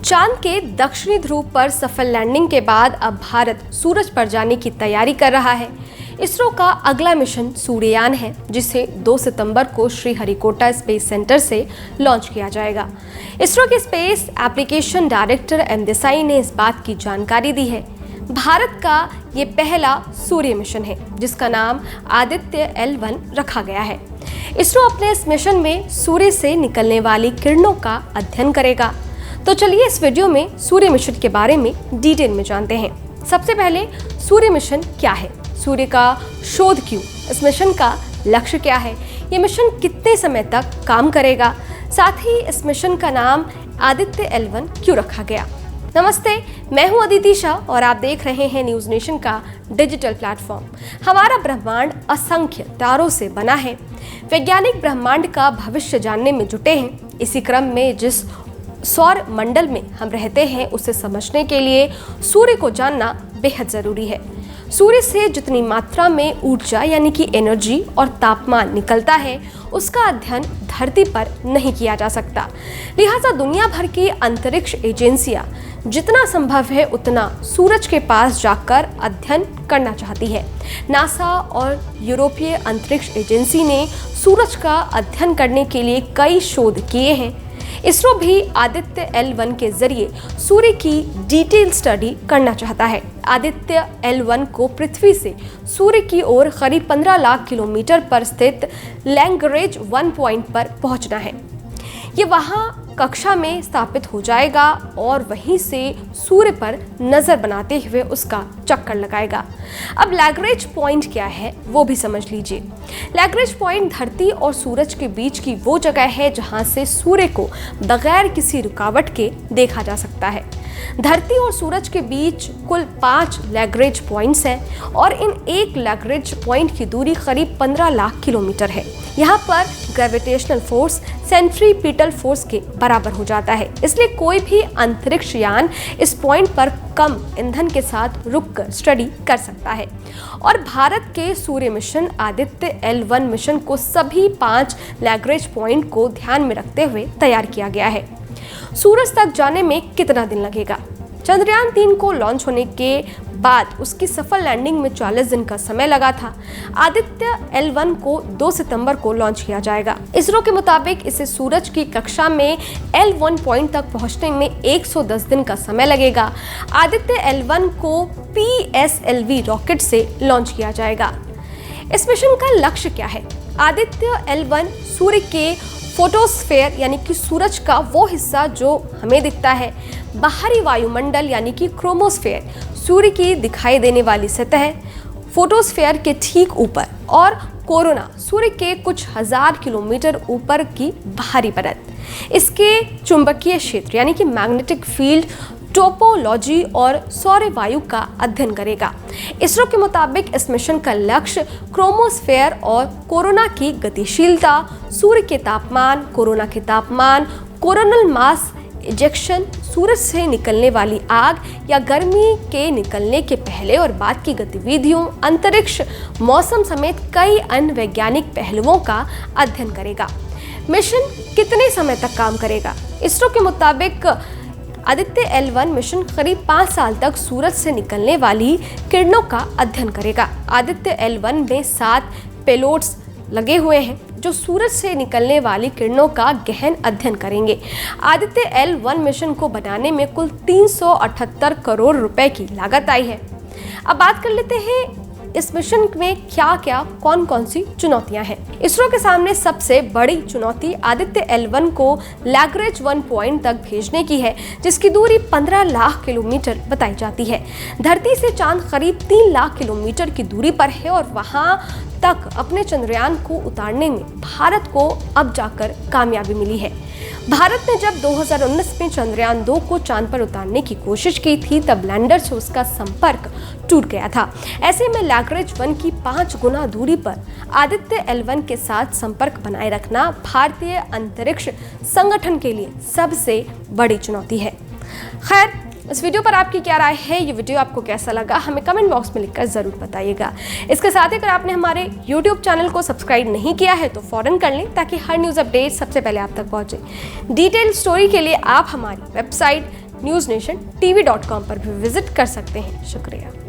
चांद के दक्षिणी ध्रुव पर सफल लैंडिंग के बाद अब भारत सूरज पर जाने की तैयारी कर रहा है। इसरो का अगला मिशन सूर्ययान है, जिसे 2 सितंबर को श्रीहरिकोटा स्पेस सेंटर से लॉन्च किया जाएगा। इसरो के space application director M Desai ने इस बात की जानकारी दी है। भारत का ये पहला सूर्य मिशन है, जिसका नाम आदित्य L1 रखा गया है। इसरो अपने इस मिशन में सूर्य से निकलने वाली किरणों का अध्ययन करेगा। तो चलिए इस वीडियो में सूर्य मिशन के बारे में डिटेल में जानते हैं। सबसे पहले सूर्य मिशन क्या है, सूर्य का शोध क्यों, इस मिशन का लक्ष्य क्या है, ये मिशन कितने समय तक काम करेगा, साथ ही इस मिशन का नाम आदित्य L1 क्यों रखा गया। नमस्ते, मैं हूं अदिति शाह और आप देख रहे हैं न्यूज़ नेशन का डिजिटल प्लेटफॉर्म। हमारा ब्रह्मांड असंख्य तारों से बना है। वैज्ञानिक ब्रह्मांड का भविष्य जानने में जुटे हैं। इसी क्रम में जिस सौर मंडल में हम रहते हैं, उसे समझने के लिए सूर्य को जानना बेहद ज़रूरी है। सूर्य से जितनी मात्रा में ऊर्जा यानी कि एनर्जी और तापमान निकलता है, उसका अध्ययन धरती पर नहीं किया जा सकता। लिहाजा दुनिया भर की अंतरिक्ष एजेंसियां जितना संभव है उतना सूरज के पास जाकर अध्ययन करना चाहती है। नासा और यूरोपीय अंतरिक्ष एजेंसी ने सूरज का अध्ययन करने के लिए कई शोध किए हैं। इसरो भी आदित्य L1 के जरिए सूर्य की डिटेल स्टडी करना चाहता है। आदित्य L1 को पृथ्वी से सूर्य की ओर करीब 15 लाख किलोमीटर पर स्थित लैग्रेंज 1 पॉइंट पर पहुंचना है। ये वहां कक्षा में स्थापित हो जाएगा और वहीं से सूर्य पर नजर बनाते हुए उसका चक्कर लगाएगा। अब लैग्रेंज पॉइंट क्या है वो भी समझ लीजिए। लैग्रेंज पॉइंट धरती और सूरज के बीच की वो जगह है जहां से सूर्य को बगैर किसी रुकावट के देखा जा सकता है। धरती और सूरज के बीच कुल 5 लैग्रेंज पॉइंट्स हैं और इन एक लैग्रेंज पॉइंट की दूरी करीब 15 लाख किलोमीटर है। यहाँ पर ग्रेविटेशनल फोर्स सेंट्रीपिटल फोर्स के बराबर हो जाता है, इसलिए कोई भी अंतरिक्ष यान इस पॉइंट पर कम ईंधन के साथ रुककर स्टडी कर सकता है। और भारत के सूर्य मिशन आदित्य L1 मिशन को सभी 5 लैग्रेंज पॉइंट को ध्यान में रखते हुए तैयार किया गया है। सूरज तक जाने में कितना दिन लगेगा? चंद्रयान 3 को लॉन्च होने के बाद उसकी सफल लैंडिंग में 40 दिन का समय लगा था। आदित्य L1 को 2 सितंबर को लॉन्च किया जाएगा। इसरो के मुताबिक इसे सूरज की कक्षा में L1 पॉइंट तक पहुंचने में 110 दिन का समय लगेगा। आदित्य L1 को PSLV रॉकेट से लॉन्च किया जाएगा। इस मिशन का लक्ष्य क्या है? आदित्य L1 सूर्य के फोटोस्फेयर यानी कि सूरज का वो हिस्सा जो हमें दिखता है, बाहरी वायुमंडल यानी कि क्रोमोस्फेयर, सूर्य की दिखाई देने वाली सतह, फोटोस्फेयर के ठीक ऊपर, और कोरोना, सूर्य के कुछ हजार किलोमीटर ऊपर की बाहरी परत, इसके चुंबकीय क्षेत्र यानी कि मैग्नेटिक फील्ड, टोपोलॉजी और सौर वायु का अध्ययन करेगा। इसरो के मुताबिक इस मिशन का लक्ष्य क्रोमोस्फेयर और कोरोना की गतिशीलता, सूर्य के तापमान, कोरोना के तापमान, कोरोनल मास इजेक्शन, सूरज से निकलने वाली आग या गर्मी के निकलने के पहले और बाद की गतिविधियों, अंतरिक्ष, मौसम समेत कई अन्य वैज्ञानिक पहलुओं का अध्ययन करेगा। मिशन कितने समय तक काम करेगा? इसरो के मुताबिक आदित्य L1 मिशन करीब 5 साल तक सूरज से निकलने वाली किरणों का अध्ययन करेगा। आदित्य L1 में 7 पेलोड्स लगे हुए हैं जो सूरज से निकलने वाली किरणों का गहन अध्ययन करेंगे। आदित्य L1 मिशन को बनाने में कुल 378 करोड़ रुपए की लागत आई है। अब बात कर लेते हैं इस मिशन में क्या क्या कौन कौन सी चुनौतियां हैं। इसरो के सामने सबसे बड़ी चुनौती आदित्य L1 को लैग्रेंज 1 पॉइंट तक भेजने की है, जिसकी दूरी 15 लाख किलोमीटर बताई जाती है। धरती से चांद करीब 3 लाख किलोमीटर की दूरी पर है और वहां तक अपने चंद्रयान को उतारने में भारत को अब जाकर कामयाबी मिली है। भारत ने जब 2019 में चंद्रयान 2 को चांद पर उतारने की कोशिश की थी, तब लैंडर से उसका संपर्क टूट गया था। ऐसे में लैग्रेंज 1 की 5 गुना दूरी पर आदित्य L1 के साथ संपर्क बनाए रखना भारतीय अंतरिक्ष संगठन के लिए सबसे बड़ी चुनौती है। खैर, इस वीडियो पर आपकी क्या राय है? ये वीडियो आपको कैसा लगा हमें कमेंट बॉक्स में लिखकर ज़रूर बताइएगा। इसके साथ ही अगर आपने हमारे YouTube चैनल को सब्सक्राइब नहीं किया है तो फ़ौरन कर लें ताकि हर न्यूज़ अपडेट सबसे पहले आप तक पहुंचे। डिटेल स्टोरी के लिए आप हमारी वेबसाइट newsnationtv.com पर भी विजिट कर सकते हैं। शुक्रिया।